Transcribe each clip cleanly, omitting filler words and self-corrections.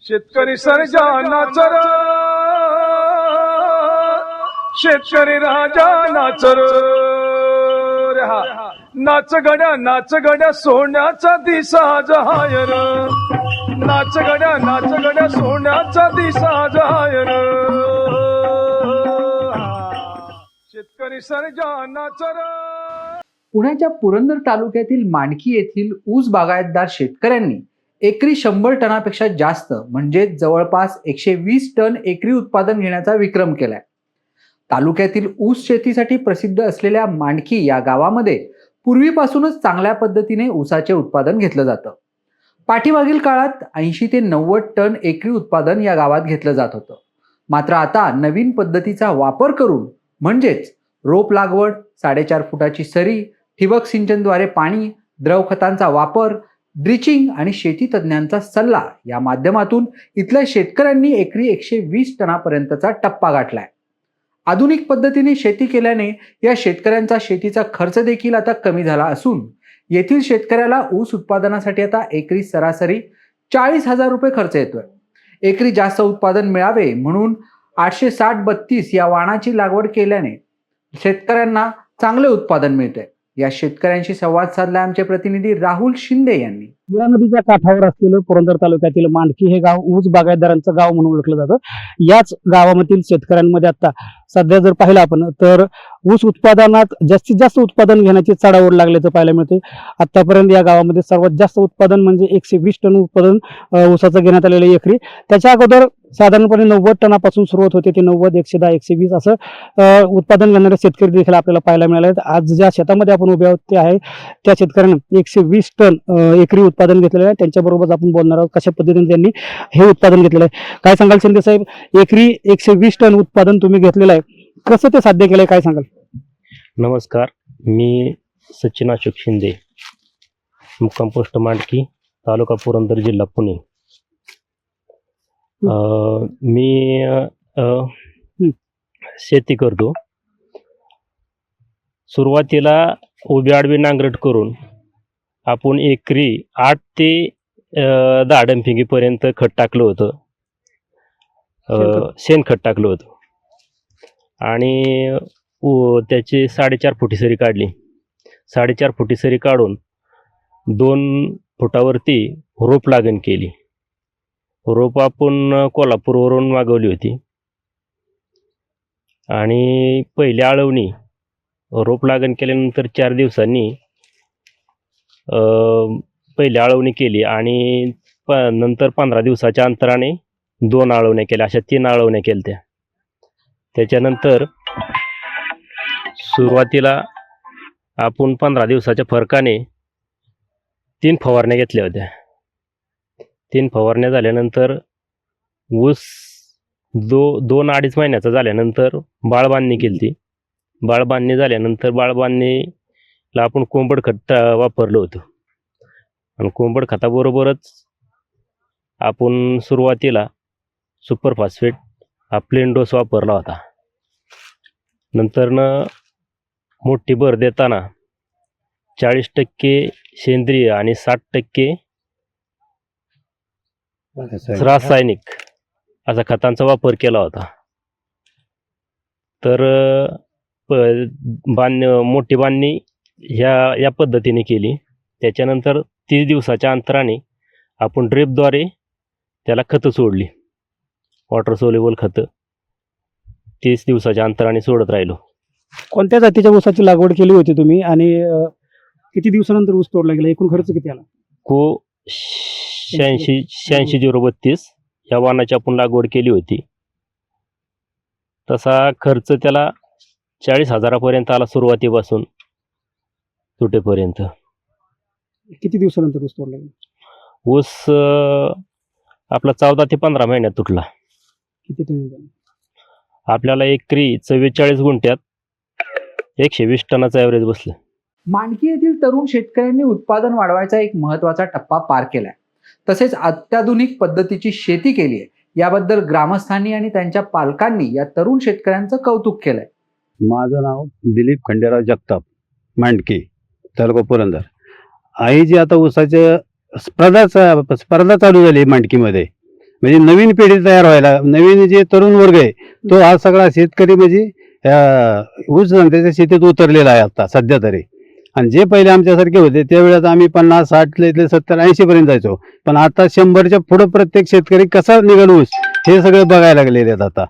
शेतकरी सर्जा नाचर, शेतकरी राजा नाचर, नाच गड्या सोन्याचा दिसा जहायर, नाच गड्या सोन्याचा दिसा जहायर, शेतकरी सर्जा नाचर. पुण्याच्या पुरंदर तालुक्यातील मांडकी येथील ऊस बागायतदार शेतकऱ्यांनी एकरी 100 टनापेक्षा जास्त म्हणजे जवळपास 120 टन एकरी उत्पादन घेण्याचा विक्रम केलाय. तालुक्यातील ऊस शेतीसाठी प्रसिद्ध असलेल्या मांडकी या गावामध्ये पूर्वीपासूनच चांगल्या पद्धतीने ऊसाचे उत्पादन घेतलं जातं. पाठीमागील काळात 80 ते 90 टन एकरी उत्पादन या गावात घेतलं जात होतं. मात्र आता नवीन पद्धतीचा वापर करून म्हणजेच रोप लागवड, 4.5 फुटाची सरी, ठिबक सिंचनद्वारे पाणी, द्रव खतांचा वापर, ड्रिचिंग आणि शेती तज्ज्ञांचा सल्ला या माध्यमातून इथल्या शेतकऱ्यांनी एकरी 120 टनापर्यंतचा टप्पा गाठलाय. आधुनिक पद्धतीने शेती केल्याने या शेतकऱ्यांचा शेतीचा खर्च देखील आता कमी झाला असून येथील शेतकऱ्याला ऊस उत्पादनासाठी आता एकरी सरासरी 40,000 रुपये खर्च येतोय. एकरी जास्त उत्पादन मिळावे म्हणून 860-32 या वाणाची लागवड केल्याने शेतकऱ्यांना चांगले उत्पादन मिळते. या शेतकऱ्यांशी संवाद साधला आमचे प्रतिनिधी राहुल शिंदे यांनी. या नदीच्या काठावर असलेलं पुरंदर तालुक्यातील मांडकी हे गाव ऊस बागायतदारांचं गाव म्हणून ओळखलं जातं. याच गावामधील शेतकऱ्यांमध्ये आता सध्या जर पाहिलं आपण तर ऊस उत्पादनात जास्तीत जास्त उत्पादन घेण्याची चढाओढ लागल्याचं पाहायला मिळते. आतापर्यंत या गावामध्ये सर्वात जास्त उत्पादन म्हणजे 120 टन उत्पादन ऊसाचं घेण्यात आलेलं एकरी. त्याच्या अगोदर साधारणपणे 90 टनापासून सुरुवात होते ते 90, 110, 120 असं उत्पादन घेणारे शेतकरी देखील आपल्याला पाहायला मिळाले. आज ज्या शेतामध्ये आपण उभे आहोत ते आहे त्या शेतकऱ्यांना 120 टन एकरी उत्पादन घेतलेलं आहे. त्यांच्याबरोबर आपण बोलणार आहोत कशा पद्धतीने त्यांनी हे उत्पादन घेतलेलं आहे. काय सांगाल शिंदे साहेब, एकरी 120 टन उत्पादन तुम्ही घेतलेलं आहे, कसं ते साध्य केलंय काय सांगाल? नमस्कार, मी सचिन अशोक शिंदे, मुक्काम पोस्ट मांडकी, तालुका पुरंदर, जिल्हा पुणे. मी शेती करतो. सुरुवातीला उभी आडवी नांगरट करून आपण एकरी 8 ते 10 डंपिंगीपर्यंत खत टाकलं होतं, शेणखत टाकलं होतं आणि त्याची 4.5 फुटी सरी काढली. 4.5 फुटी सरी काढून 2 फुटावरती रोप लागण केली. रोप आपण कोल्हापूरवरून मागवली होती आणि पहिली आळवणी रोप लागण केल्यानंतर 4 दिवसांनी पहिली आळवणी केली आणि नंतर 15 दिवसाच्या अंतराने 2 आळवण्या केल्या, अशा 3 आळवण्या केल्या त्या. त्याच्यानंतर सुरुवातीला आपण 15 दिवसाच्या फरकाने 3 फवारण्या घेतल्या होत्या. 3 फवारण्या झाल्यानंतर ऊस 2-2.5 महिन्याचा झाल्यानंतर बाळबांधणी केली. बाळबांधणी झाल्यानंतर बाळबांधणीला आपण कोंबड खत वापरलं होतं आणि कोंबड खताबरोबरच आपण सुरुवातीला सुपर फॉस्फेट हा प्लेन डोस वापरला होता. नंतरनं मोठी भर देताना 40% सेंद्रिय आणि 60% रासायनिक असा खतांचा वापर केला होता. तर मोठी बांधणी या पद्धतीने केली. त्याच्यानंतर 30 दिवसाच्या अंतराने आपण ड्रिपद्वारे त्याला खतं सोडली, वॉटर सोल्युबल खतं 30 दिवसाच्या अंतराने सोडत राहिलो. कोणत्या जातीच्या ऊसाची लागवड केली होती तुम्ही आणि किती दिवसानंतर ऊस तोडला गेला? एकूण खर्च किती आला? 86-032 या वाणाची आपण लागवड केली होती. तसा खर्च त्याला 40,000 आला सुरुवातीपासून तुटेपर्यंत. किती दिवसानंतर ऊस तोडला गेला? ऊस आपला 14 ते 15 महिन्यात तुटला. किती टन झाला? आपल्याला एकरी 44 गुंठ्यात 120 टनाचा ॲव्हरेज बसलं. मांडकी येथील तरुण शेतकऱ्यांनी उत्पादन वाढवायचा एक महत्त्वाचा टप्पा पार केलाय. तसेच अत्याधुनिक पद्धतीची शेती केली आहे. याबद्दल ग्रामस्थांनी आणि त्यांच्या पालकांनी या तरुण शेतकऱ्यांचं कौतुक केलंय. माझं नाव दिलीप खंडेराव जगताप, मांडकी, तालुका पुरंदर. आई जी आता ऊसाच्या स्पर्धा चालू झाली मांडकीमध्ये म्हणजे नवीन पिढी तयार व्हायला, नवीन जे तरुण वर्ग आहे तो हा सगळा शेतकरी म्हणजे ऊस धंद्याच्या शेतीत उतरलेला आहे आता सध्या तरी. आणि जे पहिले आमच्यासारखे होते त्यावेळेस आम्ही 50, 60 70, 80 पर्यंत जायचो, पण आता 100च्या पुढे प्रत्येक शेतकरी कसा निघेल ऊस हे सगळे बघायला लागलेले आहेत आता.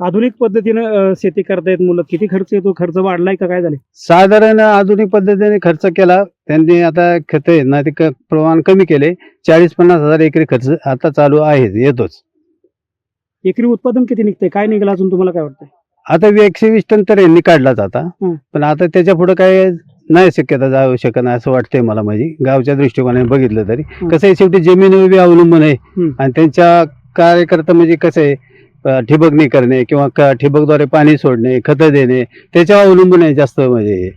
आधुनिक पद्धतीनं शेती करतायत मुलं, किती खर्च येतो, खर्च वाढलाय का काय झाले? साधारण आधुनिक पद्धतीने खर्च केला त्यांनी, आता खत आहे ना ते प्रमाण कमी केले. 40-50 हजार एकरी खर्च आता चालू आहे, येतोच. एकरी उत्पादन किती निघतंय, काय निघालं अजून तुम्हाला काय वाटतंय? आता 120 टन तर यांनी काढलाच आता, पण आता त्याच्या पुढे काय नाही शक्यता जाऊ शकत नाही असं वाटतंय मला. म्हणजे गावच्या दृष्टिकोनाने बघितलं तरी कसं आहे, शेवटी जमिनीवर बी अवलंबून आहे. आणि त्यांच्या कार्यकर्ता म्हणजे कसं आहे, ठिबकणी करणे किंवा ठिबकद्वारे पाणी सोडणे, खतं देणे, त्याच्यावर अवलंबून आहे जास्त. म्हणजे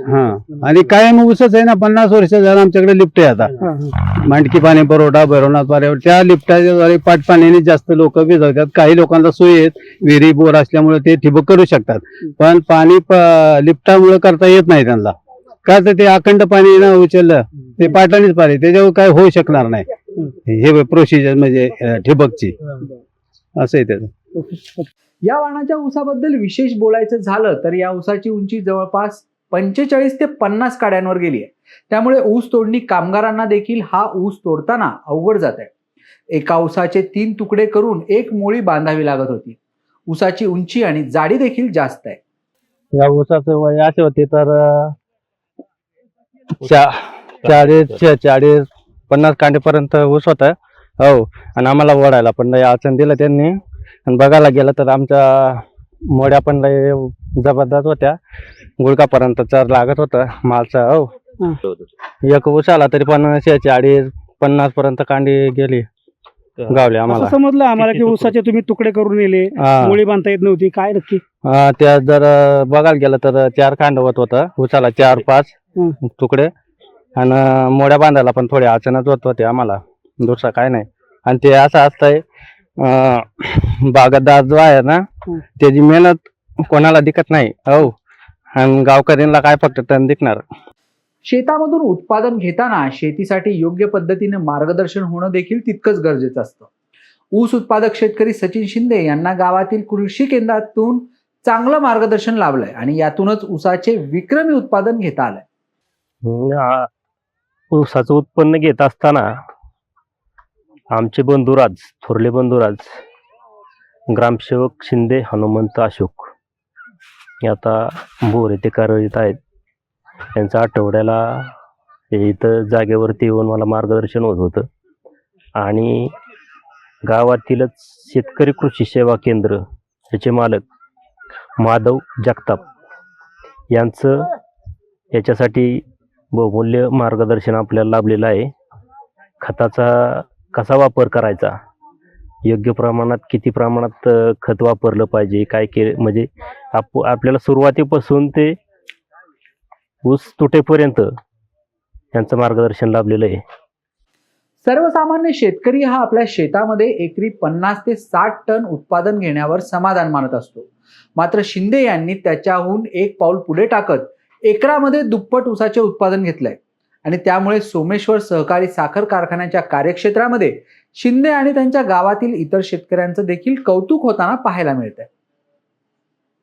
हा, आणि कायम ऊसच आहे ना. 50 वर्ष झालं आमच्याकडे लिफ्ट आहे आता, मांडकी पाणी पुरवठा, भैरवनाथ पाण्यावर त्या लिफ्टाद्वारे पाटपाण्याने जास्त लोक भिजवतात. काही लोकांना सोय आहेत, विहिरी बोर असल्यामुळे ते ठिबक करू शकतात, पण पाणी लिफ्टामुळे करता येत नाही त्यांना. का तर ते अखंड पाणी ना उचललं ते पाटानेच पाणी, त्याच्यावर काय होऊ शकणार नाही. हे प्रोसिजर म्हणजे ठिबकची असं आहे त्याचं. या वाणाच्या ऊसाबद्दल विशेष बोलायचं झालं तर या ऊसाची उंची जवळपास 45 ते 50 काड्यांवर गेली आहे. त्यामुळे ऊस तोडणी कामगारांना देखील हा ऊस तोडताना अवघड जात आहे. एका ऊसाचे 3 तुकडे करून एक मोळी बांधावी लागत होती. ऊसाची उंची आणि जाडी देखील जास्त आहे. या ऊसाचं वय असे होते तर 40-50 कांडीपर्यंत ऊस होता. हो, आणि आम्हाला ओढायला पण लय अडचण दिलं त्यांनी. आणि बघायला गेलं तर आमच्या मोड्या पण लय जबरदस्त होत्या, गुडघापर्यंत चर लागत होतं मालचा. हो, एक ऊस आला तरी पण 40-50 पर्यंत कांडी गेली गावली आम्हाला. असं समजलं आम्हाला की ऊसाचे तुम्ही तुकडे करून नेले, मोळी बांधता येत नव्हती, काय नक्की? त्या जर बघायला गेलं तर 4 कांड होतं ऊसाला, 4-5 तुकडे. आणि मोड्या बांधायला पण थोडी अडचणच होत होती आम्हाला, दुसरं काय नाही. आणि ते असं असतंय, बागायतदार जो आहे ना त्याची मेहनत कोणाला दिसत नाही. हो, आणि गावकऱ्यांना काय फक्त टन दिसणार. शेतामधून उत्पादन घेताना शेतीसाठी योग्य पद्धतीने मार्गदर्शन होणं देखील तितकंच गरजेचं असतं. ऊस उत्पादक शेतकरी सचिन शिंदे यांना गावातील कृषी केंद्रातून चांगलं मार्गदर्शन लाभलंय आणि यातूनच ऊसाचे विक्रमी उत्पादन घेता आलंय. ऊसाचं उत्पन्न घेत असताना आमचे बंधुराज, थोरले बंधुराज ग्रामसेवक शिंदे हनुमंत अशोक हे आता बोर येथे कार्यरत आहेत. त्यांचं आठवड्याला इथं जागेवरती येऊन मला मार्गदर्शन होत होतं. आणि गावातीलच शेतकरी कृषी सेवा केंद्र याचे मालक माधव जगताप यांचं याच्यासाठी बहुमूल्य मार्गदर्शन आपल्याला लाभलेलं आहे. खताचा कसा वापर करायचा, योग्य प्रमाणात किती प्रमाणात खत वापरलं पाहिजे, काय केलं, म्हणजे आपल्याला सुरुवातीपासून ते ऊस तुटेपर्यंत त्यांचं मार्गदर्शन लाभलेलं आहे. सर्वसामान्य शेतकरी हा आपल्या शेतामध्ये एकरी 50 ते 60 टन उत्पादन घेण्यावर समाधान मानत असतो. मात्र शिंदे यांनी त्याच्याहून एक पाऊल पुढे टाकत एकरामध्ये दुप्पट ऊसाचे उत्पादन घेतलंय. आणि त्यामुळे सोमेश्वर सहकारी साखर कारखान्याच्या कार्यक्षेत्रामध्ये शिंदे आणि त्यांच्या गावातील इतर शेतकऱ्यांचं देखील कौतुक होताना पाहायला मिळतंय.